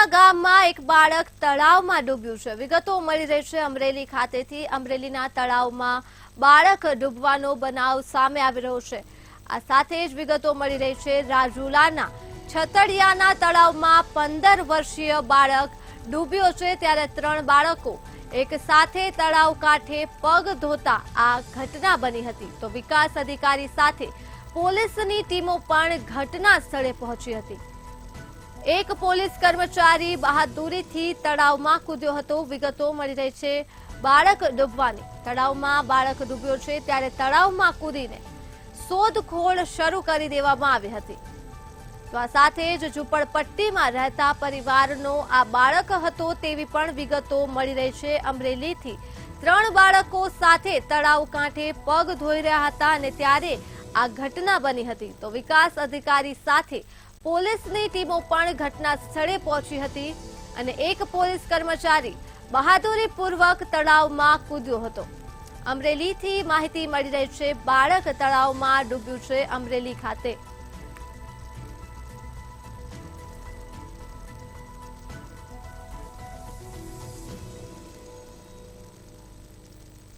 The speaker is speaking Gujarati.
ગામમાં એક બાળક તળાવમાં ડૂબ્યું છે। વિગતો મળી રહી છે અમરેલી ખાતેથી। અમરેલીના તળાવમાં બાળક ડૂબવાનો બનાવ સામે આવી રહ્યો છે। આ સાથે જ વિગતો મળી રહી છે રાજુલાના છતડિયાના તળાવમાં 15 વર્ષીય બાળક ડૂબ્યો છે, ત્યારે 3 બાળકો એક સાથે તળાવ કાંઠે પગ ધોતા આ ઘટના બની હતી। તો વિકાસ અધિકારી સાથે પોલીસની ટીમો પણ ઘટના સ્થળે પહોંચી હતી। એક પોલીસ કર્મચારી બહાદુરીથી તળાવમાં કૂદ્યો હતો। વિગતો મળી રહી છે બાળક ડૂબવાની। તળાવમાં બાળક ડૂબ્યો છે ત્યારે તળાવમાં કૂદીને શોધખોળ શરૂ કરી દેવામાં આવી હતી। તો આ સાથે જ ઝૂંપડપટ્ટીમાં રહેતા પરિવારનો આ બાળક હતો તેવી પણ વિગતો મળી રહી છે। અમરેલીથી 3 બાળકો સાથે તળાવ કાંઠે પગ ધોઈ રહ્યા હતા અને ત્યારે આ ઘટના બની હતી। તો વિકાસ અધિકારી સાથે પોલીસની ટીમો પણ ઘટના સ્થળે પહોંચી હતી અને એક પોલીસ કર્મચારી બહાદુરીપૂર્વક તળાવમાં કૂદ્યો હતો। અમરેલીથી માહિતી મળી રહી છે બાળક તળાવમાં ડૂબ્યું છે અમરેલી ખાતે।